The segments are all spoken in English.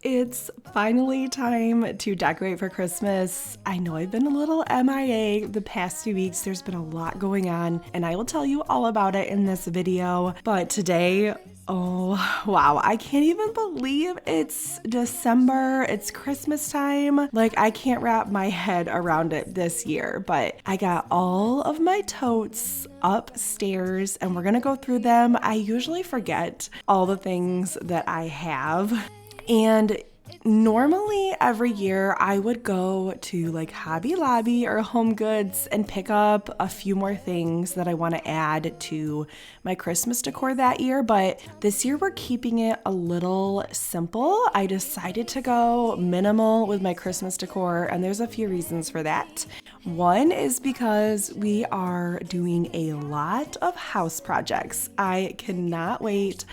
It's finally time to decorate for Christmas. I know I've been a little MIA the past few weeks. There's been a lot going on, and I will tell you all about it in this video. But today, oh wow, I can't even believe it's December. It's Christmas time. Like, I can't wrap my head around it this year, but I got all of my totes upstairs and we're gonna go through them. I usually forget all the things that I have. And normally every year I would go to like Hobby Lobby or Home Goods and pick up a few more things that I want to add to my Christmas decor that year, but this year we're keeping it a little simple. I decided to go minimal with my Christmas decor, and there's a few reasons for that. One is because we are doing a lot of house projects. I cannot wait.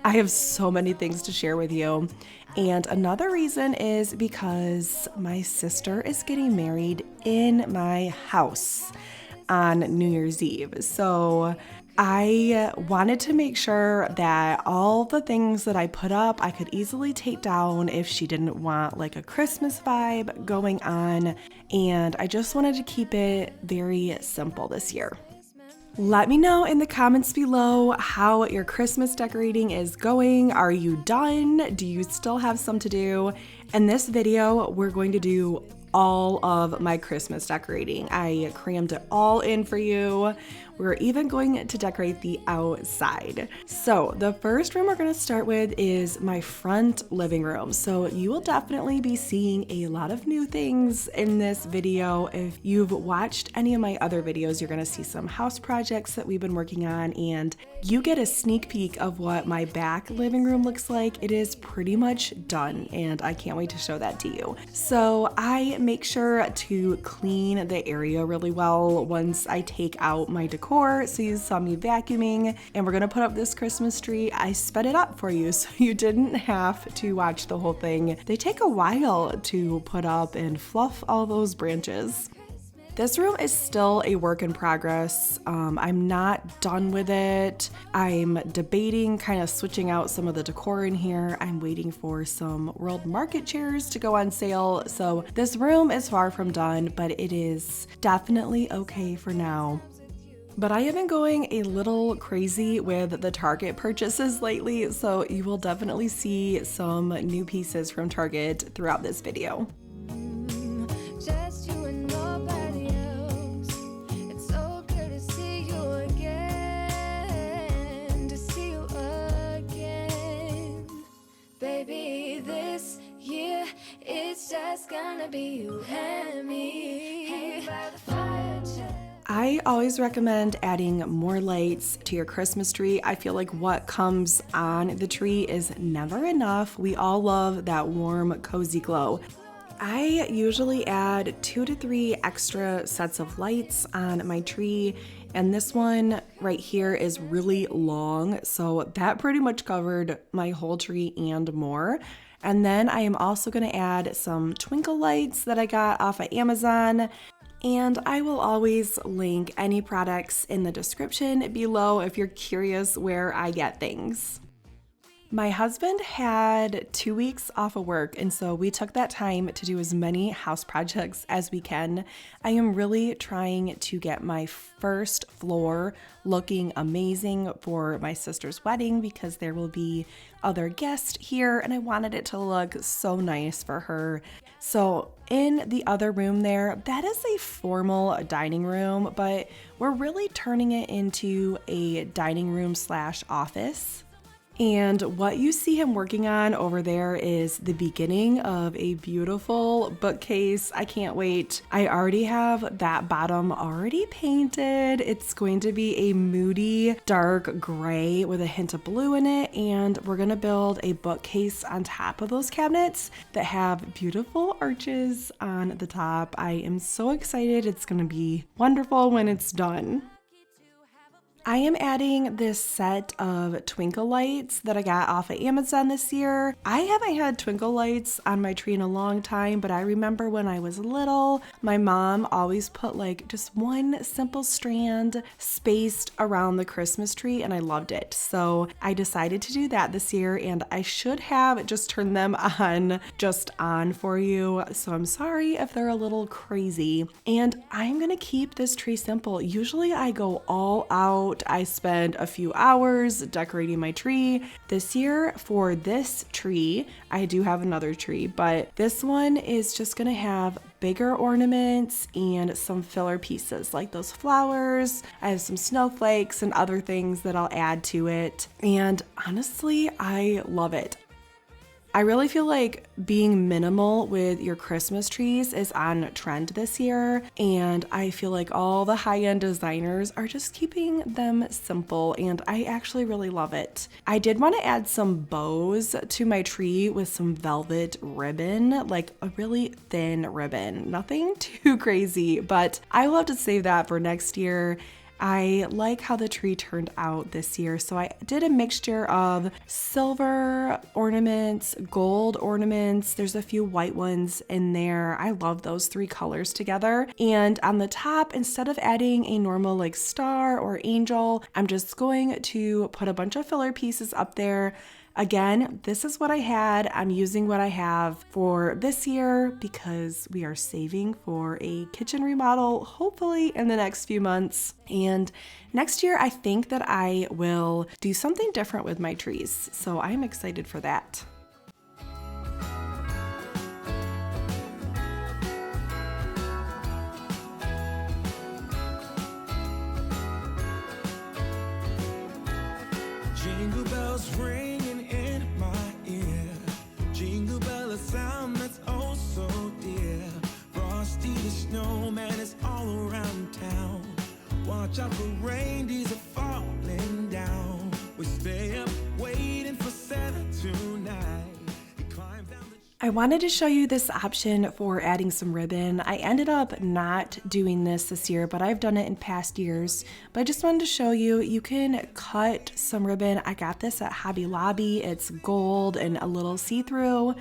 I have so many things to share with you. And another reason is because my sister is getting married in my house on New Year's Eve. So I wanted to make sure that all the things that I put up, I could easily take down if she didn't want like a Christmas vibe going on. And I just wanted to keep it very simple this year. Let me know in the comments below how your Christmas decorating is going. Are you done? Do you still have some to do? In this video, we're going to do all of my Christmas decorating. I crammed it all in for you. We're even going to decorate the outside. So the first room we're going to start with is my front living room. So you will definitely be seeing a lot of new things in this video. If you've watched any of my other videos, you're going to see some house projects that we've been working on, and you get a sneak peek of what my back living room looks like. It is pretty much done, and I can't wait to show that to you. So I make sure to clean the area really well once I take out my decor. So you saw me vacuuming, and we're gonna put up this Christmas tree. I sped it up for you so you didn't have to watch the whole thing. They take a while to put up and fluff all those branches. This room is still a work in progress. I'm not done with it. I'm debating kind of switching out some of the decor in here. I'm waiting for some World Market chairs to go on sale. So this room is far from done, but it is definitely okay for now. But I have been going a little crazy with the Target purchases lately, so you will definitely see some new pieces from Target throughout this video. Just gonna be you and me. Hang by the fire chair. I always recommend adding more lights to your Christmas tree. I feel like what comes on the tree is never enough. We all love that warm, cozy glow. I usually add 2 to 3 extra sets of lights on my tree, and this one right here is really long, so that pretty much covered my whole tree and more. And then I am also going to add some twinkle lights that I got off of Amazon. And I will always link any products in the description below if you're curious where I get things. My husband had 2 weeks off of work, and so we took that time to do as many house projects as we can. I am really trying to get my first floor looking amazing for my sister's wedding because there will be other guests here, and I wanted it to look so nice for her. So in the other room there, that is a formal dining room, but we're really turning it into a dining room / office. And what you see him working on over there is the beginning of a beautiful bookcase. I can't wait. I already have that bottom already painted. It's going to be a moody, dark gray with a hint of blue in it. And we're gonna build a bookcase on top of those cabinets that have beautiful arches on the top. I am so excited. It's gonna be wonderful when it's done. I am adding this set of twinkle lights that I got off of Amazon this year. I haven't had twinkle lights on my tree in a long time, but I remember when I was little, my mom always put like just one simple strand spaced around the Christmas tree, and I loved it. So I decided to do that this year, and I should have just turned them on for you. So I'm sorry if they're a little crazy. And I'm gonna keep this tree simple. Usually I go all out. I spend a few hours decorating my tree. This year for this tree, I do have another tree, but this one is just gonna have bigger ornaments and some filler pieces like those flowers. I have some snowflakes and other things that I'll add to it. And honestly, I love it. I really feel like being minimal with your Christmas trees is on trend this year, and I feel like all the high-end designers are just keeping them simple, and I actually really love it. I did want to add some bows to my tree with some velvet ribbon, like a really thin ribbon, nothing too crazy, but I love to save that for next year. I like how the tree turned out this year, so I did a mixture of silver ornaments, gold ornaments, there's a few white ones in there. I love those three colors together. And on the top, instead of adding a normal like star or angel, I'm just going to put a bunch of filler pieces up there. Again, this is what I had. I'm using what I have for this year because we are saving for a kitchen remodel, hopefully in the next few months. And next year, I think that I will do something different with my trees. So I'm excited for that. Jingle bells ringing in my ear. Jingle bell, a sound that's oh so dear. Frosty the snowman is all around town. Watch out for reindeers are falling down. We stay up waiting for Santa tonight. He climbs down the I wanted to show you this option for adding some ribbon. I ended up not doing this year, but I've done it in past years. But I just wanted to show you, you can cut some ribbon. I got this at Hobby Lobby. It's gold and a little see-through,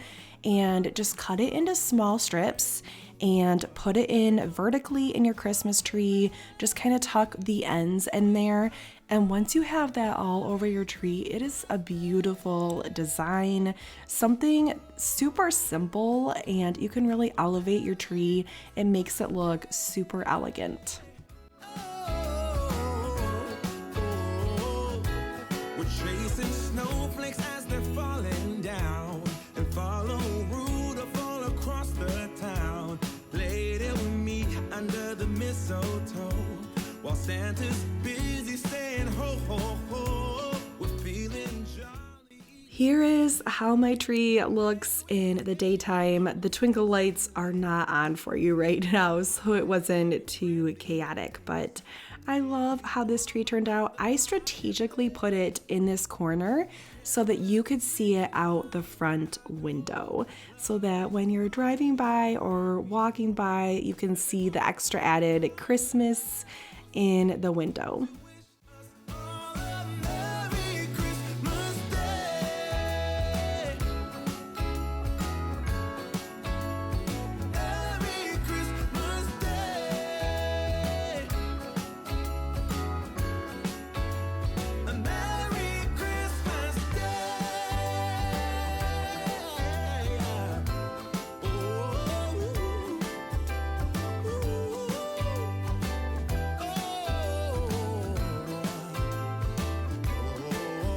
and just cut it into small strips and put it in vertically in your Christmas tree. Just kind of tuck the ends in there. And once you have that all over your tree, it is a beautiful design, something super simple, and you can really elevate your tree. It makes it look super elegant. We're chasing snowflakes as they're falling down, and follow Rudolph all across the town. Later we meet under the mistletoe, while Santa's busy saying ho ho ho. We're feeling jolly. Here is how my tree looks in the daytime. The twinkle lights are not on for you right now, so it wasn't too chaotic, but I love how this tree turned out. I strategically put it in this corner so that you could see it out the front window, so that when you're driving by or walking by, you can see the extra added Christmas in the window. Merry Christmas Day. Merry Christmas Day. Merry Christmas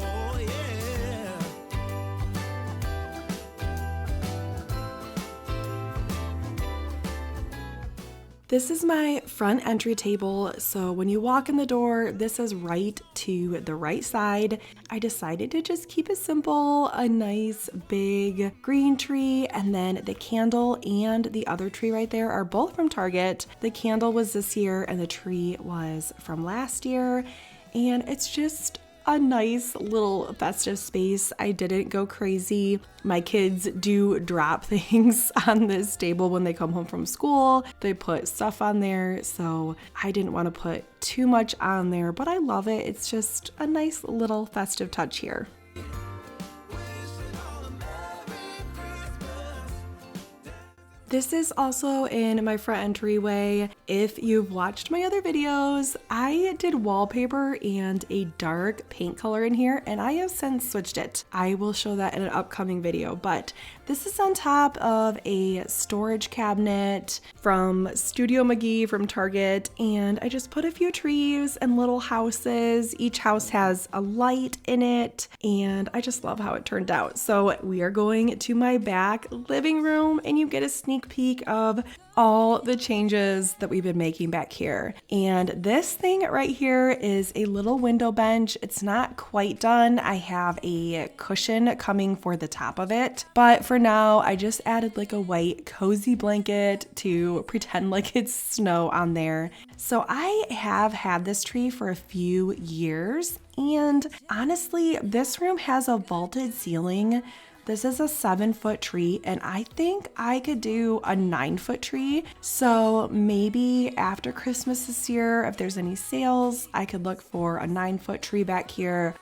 Oh, yeah. This is my front entry table, so when you walk in the door, this is right to the right side. I decided to just keep it simple, a nice big green tree, and then the candle and the other tree right there are both from Target. The candle was this year and the tree was from last year, and it's just a nice little festive space. I didn't go crazy. My kids do drop things on this table when they come home from school. They put stuff on there, so I didn't want to put too much on there, but I love it. It's just a nice little festive touch here. This is also in my front entryway. If you've watched my other videos, I did wallpaper and a dark paint color in here, and I have since switched it. I will show that in an upcoming video, but this is on top of a storage cabinet from Studio McGee from Target, and I just put a few trees and little houses. Each house has a light in it, and I just love how it turned out. So we are going to my back living room, and you get a sneak peek of all the changes that we've been making back here. And this thing right here is a little window bench. It's not quite done. I have a cushion coming for the top of it, but for now I just added like a white cozy blanket to pretend like it's snow on there. So I have had this tree for a few years, and honestly, this room has a vaulted ceiling. This is a 7-foot tree, and I think I could do a 9-foot tree. So maybe after Christmas this year, if there's any sales, I could look for a 9-foot tree back here.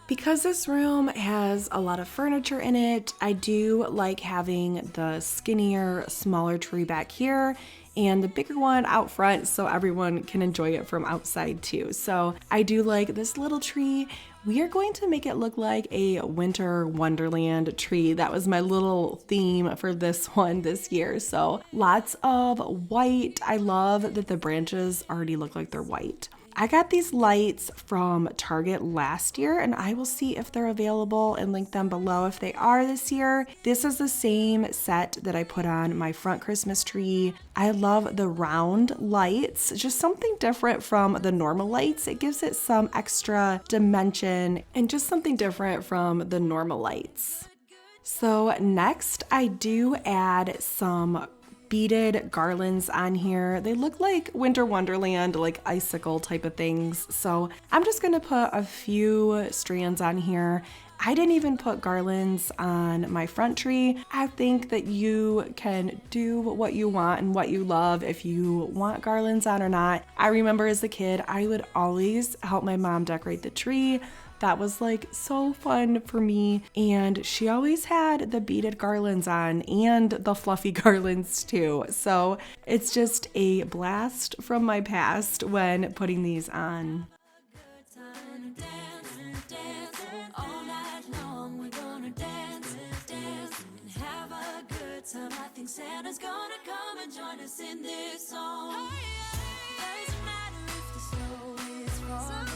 Because this room has a lot of furniture in it, I do like having the skinnier, smaller tree back here and the bigger one out front so everyone can enjoy it from outside too. So I do like this little tree. We are going to make it look like a winter wonderland tree. That was my little theme for this one this year. So lots of white. I love that the branches already look like they're white. I got these lights from Target last year, and I will see if they're available and link them below if they are this year. This is the same set that I put on my front Christmas tree. I love the round lights, just something different from the normal lights. It gives it some extra dimension and just something different from the normal lights. So next, I do add some beaded garlands on here. They look like winter wonderland, like icicle type of things. So I'm just gonna put a few strands on here. I didn't even put garlands on my front tree. I think that you can do what you want and what you love if you want garlands on or not. I remember as a kid, I would always help my mom decorate the tree. That was like so fun for me, and she always had the beaded garlands on and the fluffy garlands too. So it's just a blast from my past when putting these on. I think Santa's gonna come and join us in this song. Doesn't matter if the snow is falling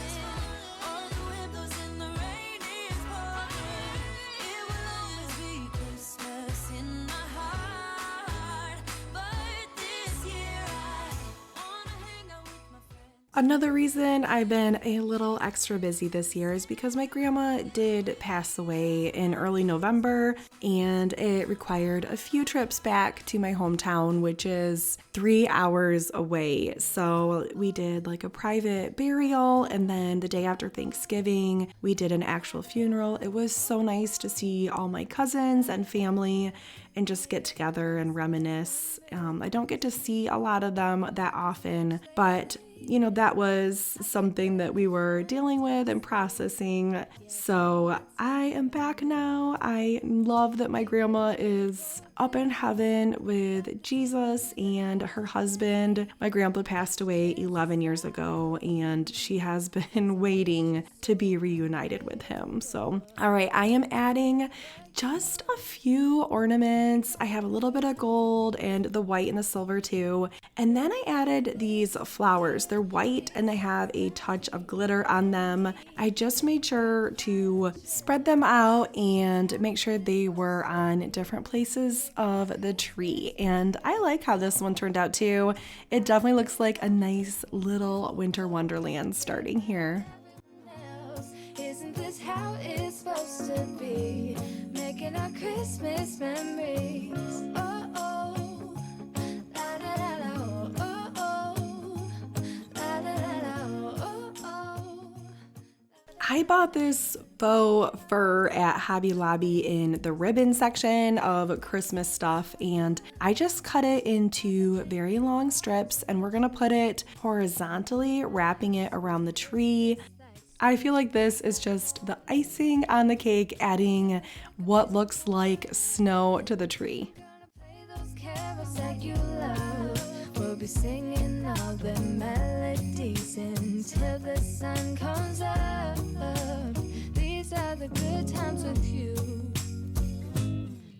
or the wind blows and the rain is pouring. It will always be Christmas in my heart. But this year I wanna hang out with my friends. Another reason I've been a little extra busy this year is because my grandma did pass away in early November, and it required a few trips back to my hometown, which is 3 hours away. So we did like a private burial, and then the day after Thanksgiving, we did an actual funeral. It was so nice to see all my cousins and family and just get together and reminisce. I don't get to see a lot of them that often, but you know, that was something that we were dealing with and processing. So I am back now. I love that my grandma is up in heaven with Jesus and her husband. My grandpa passed away 11 years ago, and she has been waiting to be reunited with him. So, all right, I am adding just a few ornaments. I have a little bit of gold and the white and the silver too. And then I added these flowers. They're white and they have a touch of glitter on them. I just made sure to spread them out and make sure they were on different places of the tree. And I like how this one turned out too. It definitely looks like a nice little winter wonderland starting here. Isn't this how it's supposed to be? Making our Christmas memories. Oh, oh. La, da, da, da, oh, oh, oh. La, da, da, da, oh, oh. I bought this faux fur at Hobby Lobby in the ribbon section of Christmas stuff, and I just cut it into very long strips, and we're gonna put it horizontally, wrapping it around the tree. I feel like this is just the icing on the cake, adding what looks like snow to the tree. Play those carols that you love. We'll be singing all the melodies until the sun comes up. These are the good times with you.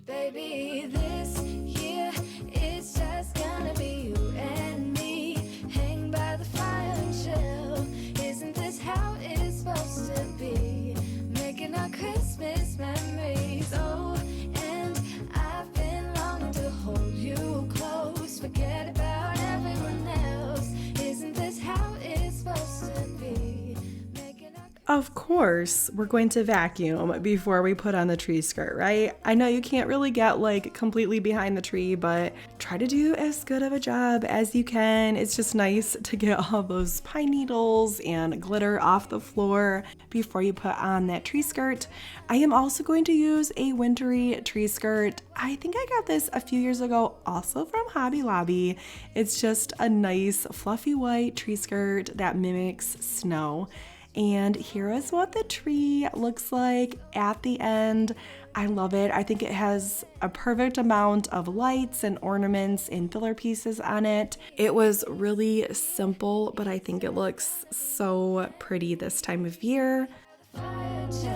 Baby, this year it's just gonna be you and me. Hang by the fire and chill. Isn't this how it's supposed to be? Making our Christmas memories. Oh, and I've been longing to hold you close. Forget about everyone else. Isn't this how it's supposed to be? Making our Of course, we're going to vacuum before we put on the tree skirt, right? I know you can't really get like completely behind the tree, but try to do as good of a job as you can. It's just nice to get all those pine needles and glitter off the floor before you put on that tree skirt. I am also going to use a wintry tree skirt. I think I got this a few years ago, also from Hobby Lobby. It's just a nice fluffy white tree skirt that mimics snow. And here is what the tree looks like at the end. I love it. I think it has a perfect amount of lights and ornaments and filler pieces on it. It was really simple, but I think it looks so pretty this time of year. fire chill.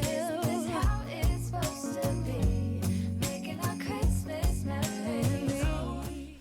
Isn't this how it's supposed to be? Making our Christmas memories.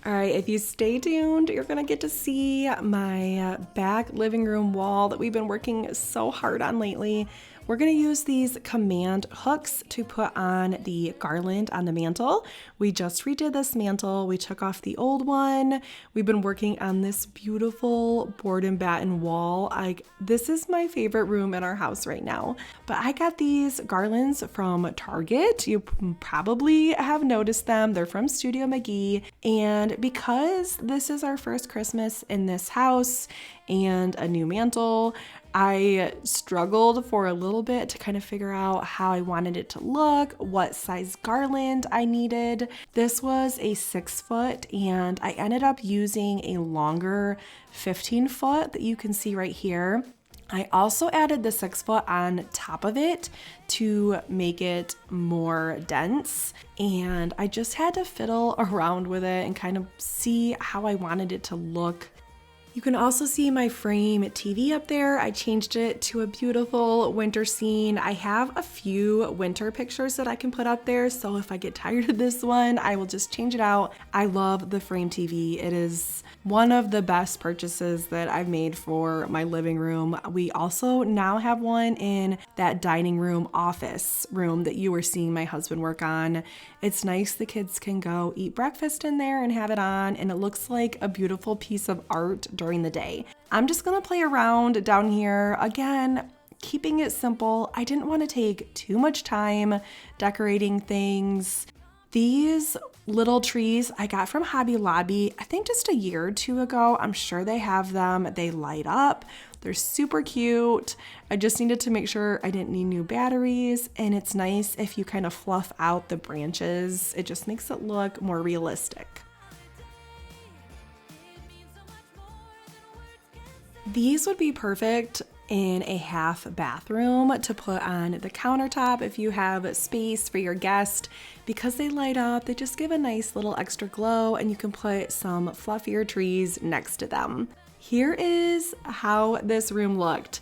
All right, if you stay tuned, you're gonna get to see my back living room wall that we've been working so hard on lately. We're gonna use these command hooks to put on the garland on the mantle. We just redid this mantle. We took off the old one. We've been working on this beautiful board and batten wall. This is my favorite room in our house right now. But I got these garlands from Target. You probably have noticed them. They're from Studio McGee. And because this is our first Christmas in this house and a new mantle, I struggled for a little bit to kind of figure out how I wanted it to look, what size garland I needed. This was a 6-foot, and I ended up using a longer 15-foot that you can see right here. I also added the 6-foot on top of it to make it more dense, and I just had to fiddle around with it and kind of see how I wanted it to look. You can also see my frame TV up there. I changed it to a beautiful winter scene. I have a few winter pictures that I can put up there, so if I get tired of this one, I will just change it out. I love the frame TV. It is one of the best purchases that I've made for my living room. We also now have one in that dining room office room that you were seeing my husband work on. It's nice. The kids can go eat breakfast in there and have it on, and it looks like a beautiful piece of art during the day. I'm just gonna play around down here again, keeping it simple. I didn't want to take too much time decorating things. These little trees I got from Hobby Lobby, I think just a year or two ago. I'm sure they have them. They light up. They're super cute. I just needed to make sure I didn't need new batteries, and it's nice if you kind of fluff out the branches. It just makes it look more realistic. These would be perfect in a half bathroom to put on the countertop if you have space for your guest. Because they light up, they just give a nice little extra glow, and you can put some fluffier trees next to them. Here is how this room looked.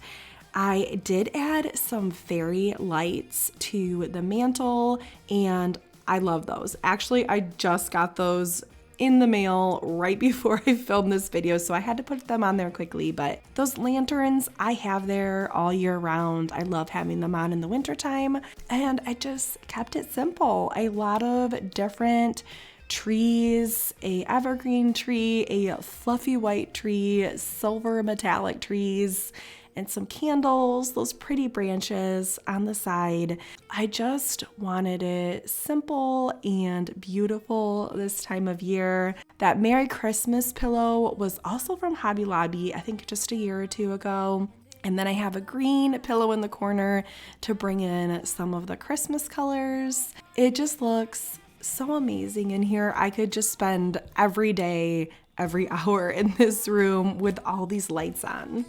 I did add some fairy lights to the mantle, and I love those. Actually, I just got those in the mail right before I filmed this video, so I had to put them on there quickly. But those lanterns I have there all year round. I love having them on in the wintertime, and I just kept it simple. A lot of different trees, a evergreen tree, a fluffy white tree, silver metallic trees, and some candles, those pretty branches on the side. I just wanted it simple and beautiful this time of year. That Merry Christmas pillow was also from Hobby Lobby, I think just a year or two ago. And then I have a green pillow in the corner to bring in some of the Christmas colors. It just looks so amazing in here. I could just spend every day, every hour in this room with all these lights on.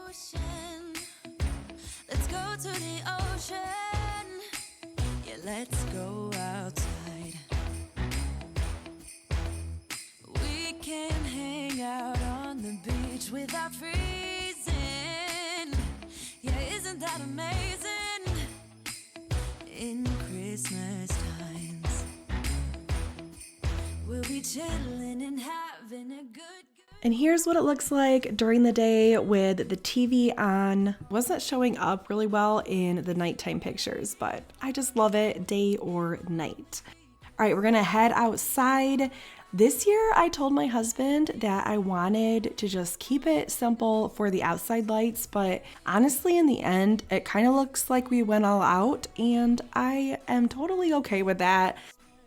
Ocean. Let's go to the ocean. Yeah, let's go outside. We can hang out on the beach without freezing. Yeah, isn't that amazing? In Christmas times, we'll be chilling and having a good. And here's what it looks like during the day with the TV on. Wasn't showing up really well in the nighttime pictures, but I just love it day or night. All right, we're gonna head outside. This year, I told my husband that I wanted to just keep it simple for the outside lights, but honestly, in the end, it kind of looks like we went all out, and I am totally okay with that.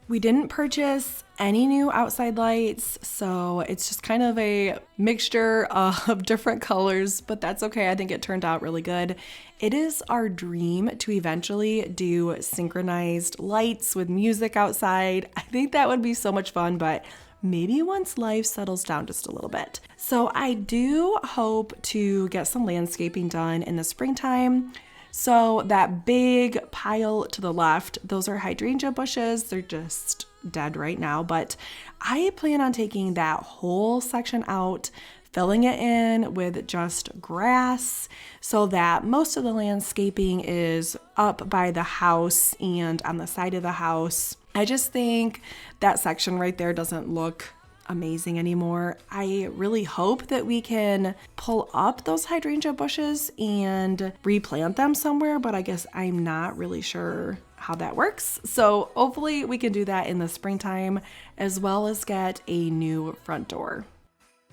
We didn't purchase any new outside lights, so it's just kind of a mixture of different colors, but that's okay. I think it turned out really good. It is our dream to eventually do synchronized lights with music outside. I think that would be so much fun, but maybe once life settles down just a little bit. So I do hope to get some landscaping done in the springtime. So that big pile to the left, those are hydrangea bushes. They're just dead right now, but I plan on taking that whole section out, filling it in with just grass so that most of the landscaping is up by the house and on the side of the house. I just think that section right there doesn't look amazing anymore. I really hope that we can pull up those hydrangea bushes and replant them somewhere, but I guess I'm not really sure how that works. So hopefully we can do that in the springtime, as well as get a new front door.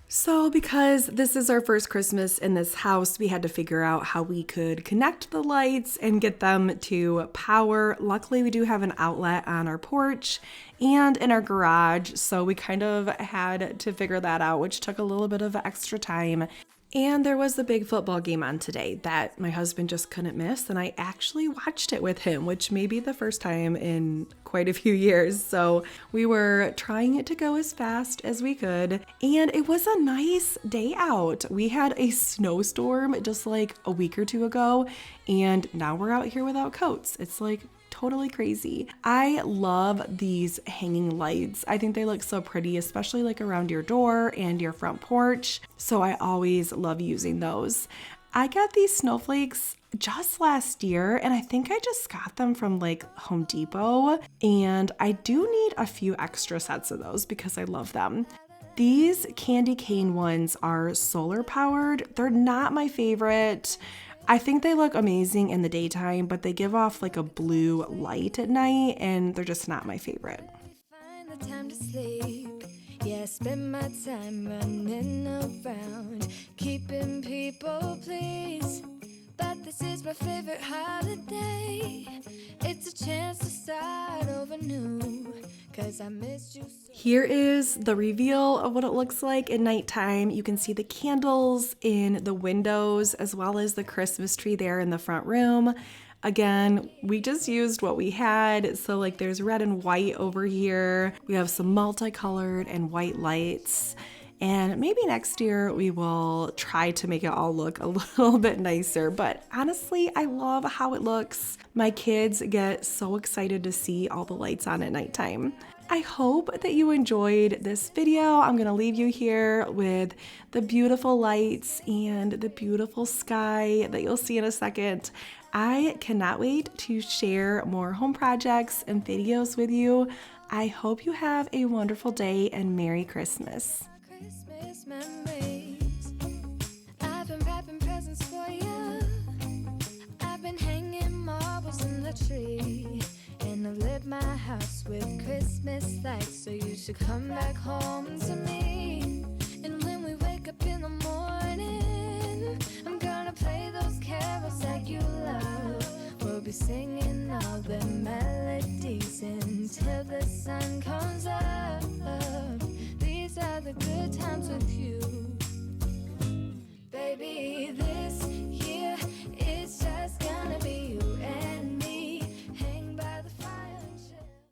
So because this is our first Christmas in this house, we had to figure out how we could connect the lights and get them to power. Luckily, we do have an outlet on our porch and in our garage, so we kind of had to figure that out, which took a little bit of extra time. And there was the big football game on today that my husband just couldn't miss, and I actually watched it with him, which may be the first time in quite a few years. So we were trying to go as fast as we could, and it was a nice day out. We had a snowstorm just like a week or two ago, and now we're out here without coats. It's like totally crazy. I love these hanging lights. I think they look so pretty, especially like around your door and your front porch. So I always love using those. I got these snowflakes just last year, and I think I just got them from like Home Depot, and I do need a few extra sets of those because I love them. These candy cane ones are solar powered. They're not my favorite. I think they look amazing in the daytime, but they give off like a blue light at night, and they're just not my favorite. Find the time to sleep. Yeah, spend my time running around, keeping people pleased. But this is my favorite holiday. It's a chance to start over new, 'cause I missed you so. Here is the reveal of what it looks like at nighttime. You can see the candles in the windows as well as the Christmas tree there in the front room. Again, we just used what we had. So like there's red and white over here. We have some multicolored and white lights. And maybe next year we will try to make it all look a little bit nicer. But honestly, I love how it looks. My kids get so excited to see all the lights on at nighttime. I hope that you enjoyed this video. I'm gonna leave you here with the beautiful lights and the beautiful sky that you'll see in a second. I cannot wait to share more home projects and videos with you. I hope you have a wonderful day and Merry Christmas. Christmas memories. I've been wrapping presents for you. I've been hanging marbles in the tree, and I've lit my house with Christmas lights. So you should come back home to me.